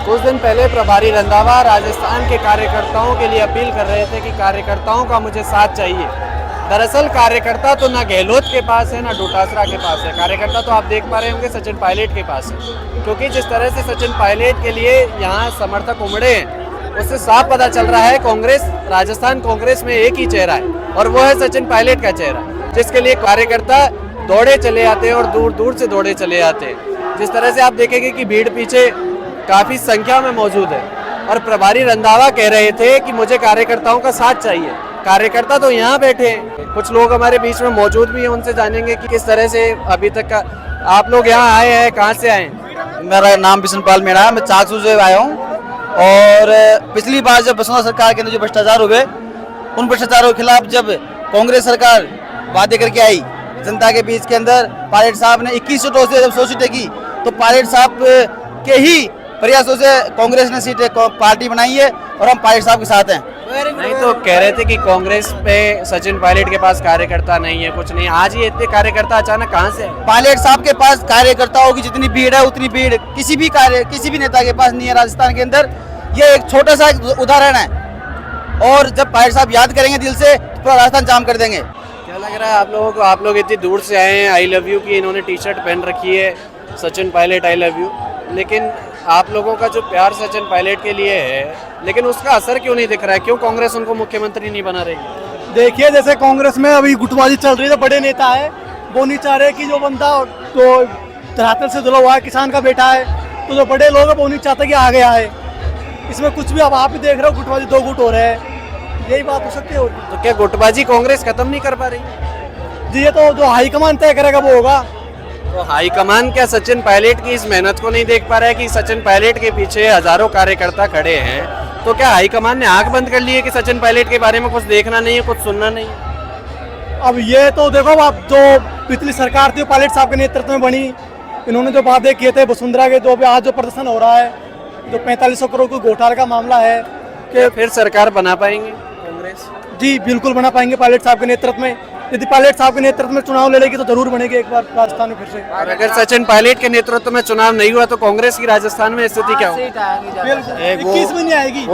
कुछ दिन पहले प्रभारी रंधावा राजस्थान के कार्यकर्ताओं के लिए अपील कर रहे थे कि कार्यकर्ताओं का मुझे साथ चाहिए। दरअसल कार्यकर्ता तो ना गहलोत के पास है ना डोटासरा के पास है, कार्यकर्ता तो आप देख पा रहे होंगे सचिन पायलट के पास है। क्योंकि जिस तरह से सचिन पायलट के लिए यहाँ समर्थक उमड़े हैं उससे साफ पता चल रहा है कांग्रेस, राजस्थान कांग्रेस में एक ही चेहरा है और वो है सचिन पायलट का चेहरा, जिसके लिए कार्यकर्ता दौड़े चले आते हैं और दूर दूर से दौड़े चले आते हैं। जिस तरह से आप देखेंगे कि भीड़ पीछे काफी संख्या में मौजूद है और प्रभारी रंधावा कह रहे थे कि मुझे कार्यकर्ताओं का साथ चाहिए। कार्यकर्ता तो यहाँ बैठे हैं, कुछ लोग हमारे बीच में मौजूद भी हैं, उनसे जानेंगे कि किस तरह से अभी तक का आप लोग यहाँ आए हैं, कहाँ से आए हैं? मेरा नाम बिशनपाल मीणा है, मैं चाकसू से आया हूँ। और पिछली बार जब वसुंधरा सरकार के अंदर जो भ्रष्टाचार हुए, उन भ्रष्टाचारों के खिलाफ जब कांग्रेस सरकार वादे करके आई जनता के बीच के अंदर, पायलट साहब ने 21 सीटों से जब 100 सीटें की तो पायलट साहब के ही प्रयासों से कांग्रेस ने सीटें पार्टी बनाई है और हम पायलट साहब के साथ हैं। नहीं तो कह रहे थे कि कांग्रेस पे सचिन पायलट के पास कार्यकर्ता नहीं है, कुछ नहीं, आज ये इतने कार्यकर्ता अचानक कहाँ से है? पायलट साहब के पास कार्यकर्ताओं की जितनी भीड़ है उतनी भीड़ किसी भी नेता के पास नहीं है राजस्थान के अंदर। ये एक छोटा सा उदाहरण है और जब पायलट साहब याद करेंगे दिल से तो पूरा राजस्थान जाम कर देंगे। क्या लग रहा है आप लोगों को? आप लोग इतनी दूर से आए हैं, आई लव यू की इन्होंने टी शर्ट पहन रखी है, Sachin Pilot I love you, लेकिन आप लोगों का जो प्यार सचिन पायलट के लिए है, लेकिन उसका असर क्यों नहीं दिख रहा है? क्यों कांग्रेस उनको मुख्यमंत्री नहीं बना रही? देखिए, जैसे कांग्रेस में अभी गुटबाजी चल रही है, तो बड़े नेता है वो नहीं चाह रहे कि जो बंदा तो धरातल से धुला हुआ है, किसान का बेटा है, तो जो बड़े लोग हैं वो नहीं चाहते कि आगे आए। इसमें कुछ भी अब आप ही देख रहे हो, गुटबाजी 2 गुट हो रहे हैं, यही बात हो सकती है। तो क्या गुटबाजी कांग्रेस खत्म नहीं कर पा रही? जी, ये तो जो हाईकमान तय करेगा वो होगा। तो हाईकमान क्या सचिन पायलट की इस मेहनत को नहीं देख पा रहा है कि सचिन पायलट के पीछे हजारों कार्यकर्ता खड़े हैं? तो क्या हाईकमान ने आंख बंद कर ली है कि सचिन पायलट के बारे में कुछ देखना नहीं है, कुछ सुनना नहीं है? अब ये तो देखो, आप जो पिछली सरकार थी पायलट साहब के नेतृत्व में बनी, इन्होंने जो वादे किए थे वसुंधरा के, जो आज जो प्रदर्शन हो रहा है, जो 4500 करोड़ को घोटाले का मामला है, कि फिर सरकार बना पाएंगे कांग्रेस? जी बिल्कुल बना पाएंगे पायलट साहब के नेतृत्व में। यदि पायलट साहब के नेतृत्व में चुनाव लड़ेगी तो जरूर बनेगी एक बार राजस्थान में फिर से। और अगर सचिन पायलट के नेतृत्व में चुनाव नहीं हुआ तो कांग्रेस की राजस्थान में स्थिति क्या होगी? 21 में नहीं आएगी।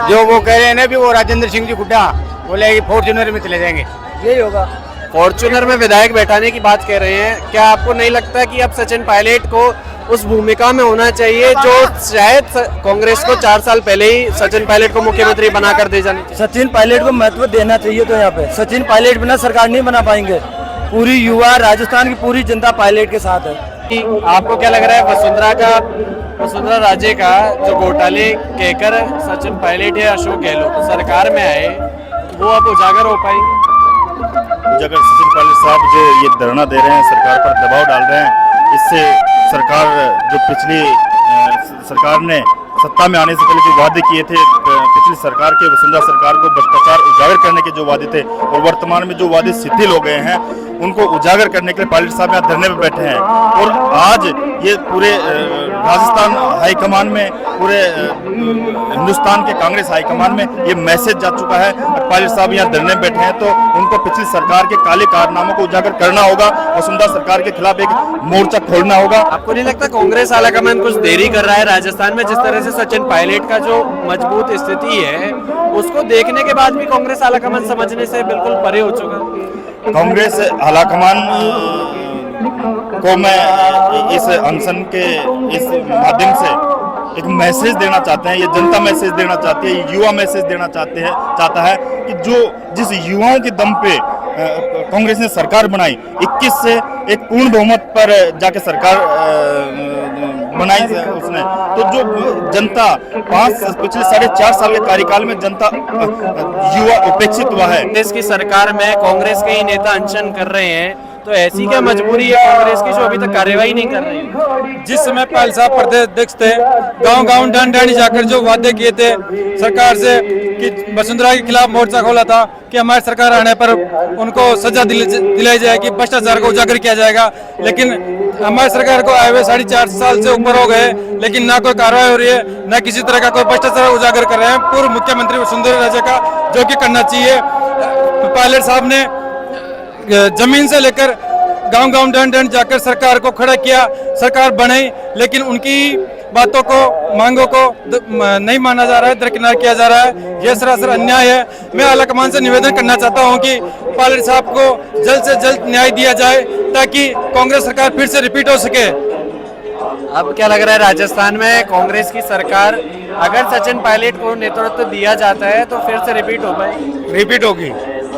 जो वो कह रहे हैं ना भी वो राजेंद्र सिंह जी हुड्डा बोले कि फॉर्च्यूनर में चले जाएंगे, यही होगा। फॉर्च्यूनर में विधायक बैठाने की बात कह रहे हैं, क्या आपको नहीं लगता कि अब सचिन पायलट को उस भूमिका में होना चाहिए जो शायद कांग्रेस को 4 साल पहले ही सचिन पायलट को मुख्यमंत्री बनाकर दे जानी चाहिए? सचिन पायलट को महत्व देना चाहिए। तो यहाँ पे सचिन पायलट बिना सरकार नहीं बना पाएंगे। पूरी युवा राजस्थान की पूरी जनता पायलट के साथ है। आपको क्या लग रहा है वसुंधरा राजे का जो घोटाले कहकर सचिन पायलट या अशोक गहलोत सरकार में आए, वो अब उजागर हो पाएंगे? अगर सचिन पायलट साहब जो ये धरना दे रहे हैं, सरकार पर दबाव डाल रहे हैं, इससे सरकार जो पिछली सरकार ने सत्ता में आने से पहले जो वादे किए थे, पिछली सरकार के वसुंधरा सरकार को भ्रष्टाचार उजागर करने के जो वादे थे और वर्तमान में जो वादे शिथिल हो गए हैं, उनको उजागर करने के लिए पायलट साहब यहाँ धरने पर बैठे हैं। और आज ये पूरे राजस्थान हाईकमान में, पूरे हिंदुस्तान के कांग्रेस हाईकमान में ये मैसेज जा चुका है। पायलट साहब यहाँ धरने में बैठे हैं तो उनको पिछली सरकार के काले कारनामों को उजागर करना होगा, वसुंधरा सरकार के खिलाफ एक मोर्चा खोलना होगा। आपको नहीं लगता कांग्रेस आलाकमान कुछ देरी कर रहा है राजस्थान में? जिस तरह से सचिन पायलट का जो मजबूत स्थिति है उसको देखने के बाद भी कांग्रेस आलाकमान समझने से बिल्कुल परे हो चुका। कांग्रेस आलाकमान को मैं इस अनशन के इस माध्यम से एक मैसेज देना चाहते हैं, ये जनता मैसेज देना चाहती है, युवा मैसेज देना चाहता है कि जिस युवाओं के दम पे कांग्रेस ने सरकार बनाई, 21 से एक पूर्ण बहुमत पर जाके सरकार बनाई उसने, तो जो जनता पिछले 4.5 साल के कार्यकाल में जनता युवा उपेक्षित हुआ है। देश की सरकार में कांग्रेस के ही नेता अनशन कर रहे हैं, तो ऐसी क्या मजबूरी है कांग्रेस की जो अभी तक कार्यवाही नहीं कर रही है? जिस समय पायल साहब प्रदेश अध्यक्ष थे, गांव-गांव डंडी जाकर जो वादे किए थे सरकार से कि वसुंधरा के खिलाफ मोर्चा खोला था कि हमारी सरकार आने पर उनको सजा दिलाई जाएगी, भ्रष्टाचार को उजागर किया जाएगा, लेकिन हमारी सरकार को आए हुए 4.5 साल से ऊपर हो गए, लेकिन ना कोई कार्रवाई हो रही है, ना किसी तरह का कोई भ्रष्टाचार उजागर कर रहे हैं। पूर्व मुख्यमंत्री वसुंधरा राजे का जो कि करना चाहिए, पायलट साहब ने जमीन से लेकर गांव-गांव डंड जाकर सरकार को खड़ा किया, सरकार बनाई, लेकिन उनकी बातों को, मांगों को नहीं माना जा रहा है, दरकिनार किया जा रहा है। यह सरासर अन्याय है। मैं आला कमान से निवेदन करना चाहता हूं कि पायलट साहब को जल्द से जल्द न्याय दिया जाए ताकि कांग्रेस सरकार फिर से रिपीट हो सके। अब क्या लग रहा है राजस्थान में कांग्रेस की सरकार, अगर सचिन पायलट को नेतृत्व दिया जाता है तो फिर से रिपीट हो पाएगी? रिपीट होगी।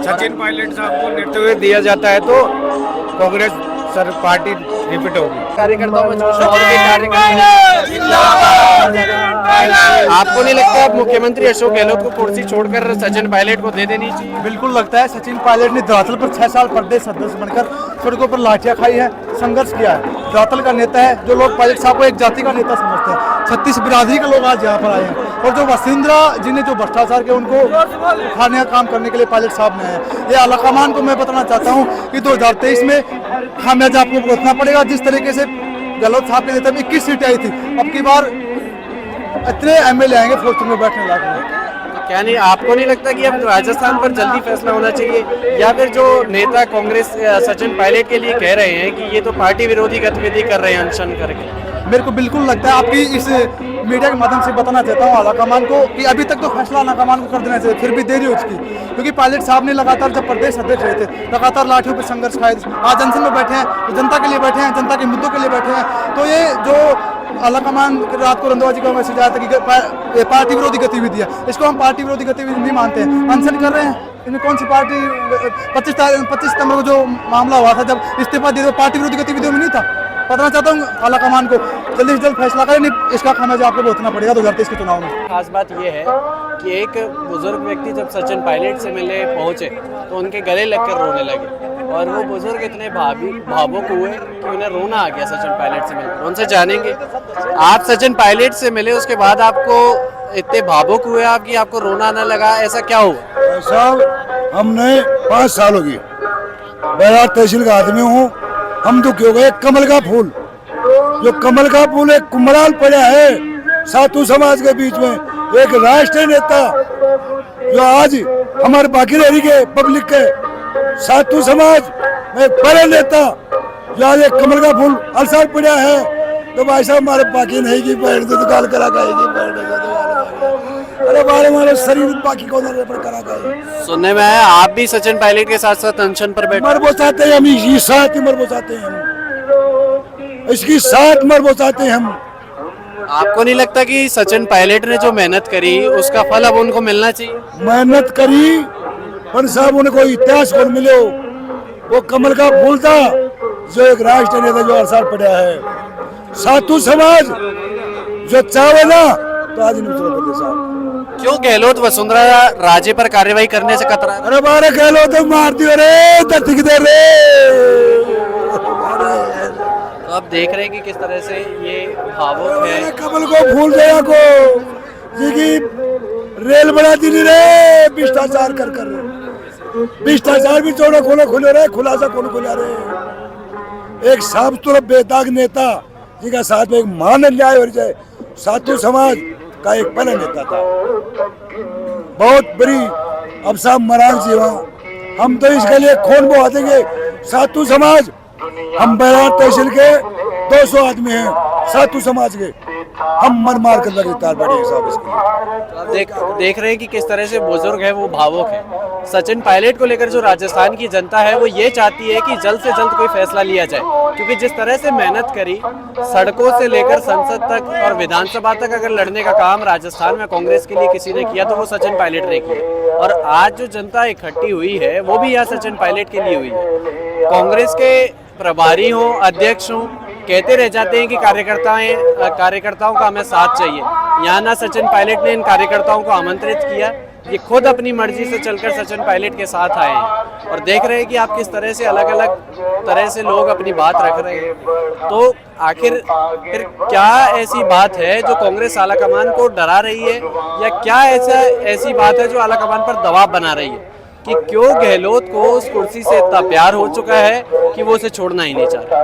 सचिन पायलट साहब को नेतृत्व दिया जाता है तो कांग्रेस सर पार्टी रिपीट होगी। कार्यकर्ताओं में जोश और भी आपको नहीं लगता अब मुख्यमंत्री अशोक गहलोत को कुर्सी छोड़कर सचिन पायलट को दे देनी चाहिए? बिल्कुल लगता है। सचिन पायलट ने धरातल पर 6 साल प्रदेश सदस्य बनकर सड़कों पर लाठियां खाई है, संघर्ष किया है। धरातल का नेता है। जो लोग पायलट साहब को एक जाति का नेता समझते हैं, 36 बिरादरी के लोग आज यहाँ पर आए हैं। और जो वसुंधरा जिन्हें जो भ्रष्टाचार के उनको उखाड़ने का काम करने के लिए पायलट साहब ने है। ये आलाकमान को मैं बताना चाहता हूँ कि 2023 में खामियाजा आपको भुगतना पड़ेगा। जिस तरीके से गहलोत साहब के नेता में 21 सीटें आई थी, अब की बार इतने एमएलए आएंगे फॉर्चून में बैठने लायक नहीं। क्या नहीं, आपको नहीं लगता कि अब राजस्थान पर जल्दी फैसला होना चाहिए, या फिर जो नेता कांग्रेस सचिन पायलट के लिए कह रहे हैं कि ये तो पार्टी विरोधी गतिविधि कर रहे हैं अनशन करके? मेरे को बिल्कुल लगता है, आपकी इस मीडिया के माध्यम से बताना चाहता हूँ आलाकमान को कि अभी तक तो फैसला आलाकमान को कर देना चाहिए, फिर भी देरी हो चुकी। क्योंकि पायलट साहब ने लगातार जब प्रदेश अध्यक्ष रहे थे लगातार लाठियों पर संघर्ष खाए। आज अनशन में बैठे हैं तो जनता के लिए बैठे हैं, जनता के मुद्दों के लिए बैठे हैं। तो ये जो आलाकमान रात को रंधवा जी का मैसेज आया था कि पार्टी विरोधी गतिविधि है, इसको हम पार्टी विरोधी गतिविधि नहीं मानते हैं। अनशन कर रहे हैं, इनमें कौन सी पार्टी 25 सितंबर को जो मामला हुआ था जब इस्तीफा दिया तो पार्टी विरोधी गतिविधियों में नहीं था। बताना चाहता हूँ आलाकमान को जल्दी से जल्द फैसला करें, नहीं इसका खामियाजा आपको भुगतना पड़ेगा 2023 के चुनाव में। खास बात यह है कि एक बुजुर्ग व्यक्ति जब सचिन पायलट से मिलने पहुंचे तो उनके गले लगकर रोने लगे, और वो बुजुर्ग इतने भावुक हुए कि उन्हें रोना आ गया सचिन पायलट से मिलकर। उनसे जानेंगे, आप सचिन पायलट से मिले उसके बाद आपको इतने भावुक हुए आप कि आपको रोना न लगा, ऐसा क्या हुआ? साहब हमने 5 साल हो गए, बैराट तहसील का आदमी हूँ। हम दुखी हो गए। कमल का फूल, जो कमल का फूल एक कुमराल पड़ा है साधु समाज के बीच में, एक राष्ट्रीय नेता जो आज हमारे बाकीरेरी के पब्लिक के साधु समाज में एक बड़े नेता जो आज एक कमल का फूल अलसार पड़ा है, तो भाई साहब हमारे बाकी नहीं की पैर तो दुकान करा खाएगी। अरे हमारे शरीर बाकी को करा गए। सुनने में आया आप भी सचिन पायलट के साथ साथ अनशन पर बैठे? मर बोचाते हैं हम, इसकी साथ ही मर बोचाते हैं हम, इसकी साथ मर बोचाते हैं हम। आपको नहीं लगता कि सचिन पायलट ने जो मेहनत करी उसका फल अब उनको मिलना चाहिए? मेहनत करी पर साहब उनको इतिहास कौन मिले? वो कमल का फूल था जो एक राष्ट्रीय नेता जो अरसार पड़ा है, साधु समाज जो चाहे ना तो आज नहीं साहब। क्यों गहलोत वसुंधरा राजे पर कार्रवाई करने से कतरा? अरे बारे गहलोत तो मार दियो रे, तक दे रे। तो अब देख रहे हैं कि किस तरह से ये भावुक है। कमल को फूल गया को जी रेल बना दी रे, भ्रष्टाचार कर भ्रष्टाचार भी चौड़ा खोला खुले रहे, खुलासा कौन खुला रहे। एक साफ सुथरा बेदाग नेता जिसका साथ में एक मान न्याय हो जाए, साधु समाज का एक पहला नेता था, बहुत बड़ी अब साहब मरान जी वहाँ। हम तो इसके लिए खून बहा देंगे। साधु समाज, हम बैराट तहसील के 200 आदमी हैं साधु समाज के, हम मर मार कर लगातार बैठे साहब इसके लिए। तो देख रहे हैं कि किस तरह से बुजुर्ग है वो भावुक है। सचिन पायलट को लेकर जो राजस्थान की जनता है वो ये चाहती है कि जल्द से जल्द कोई फैसला लिया जाए, क्योंकि जिस तरह से मेहनत करी सड़कों से लेकर संसद तक और विधानसभा तक अगर लड़ने का काम राजस्थान में कांग्रेस के लिए किसी ने किया तो वो सचिन पायलट ने किया। और आज जो जनता इकट्ठी हुई है वो भी यहाँ सचिन पायलट के लिए हुई है। कांग्रेस के प्रभारी हों, अध्यक्ष हों, कहते रह जाते हैं कि कार्यकर्ताओं का हमें साथ चाहिए। यहाँ ना सचिन पायलट ने इन कार्यकर्ताओं को आमंत्रित किया, ये खुद अपनी मर्जी से चलकर सचिन पायलट के साथ आए हैं। और देख रहे हैं कि आप किस तरह से अलग अलग तरह से लोग अपनी बात रख रहे हैं। तो आखिर फिर क्या ऐसी बात है जो कांग्रेस आलाकमान को डरा रही है, या क्या ऐसी बात है जो आलाकमान पर दबाव बना रही है कि क्यों गहलोत को उस कुर्सी से इतना प्यार हो चुका है कि वो उसे छोड़ना ही नहीं चाह रहा?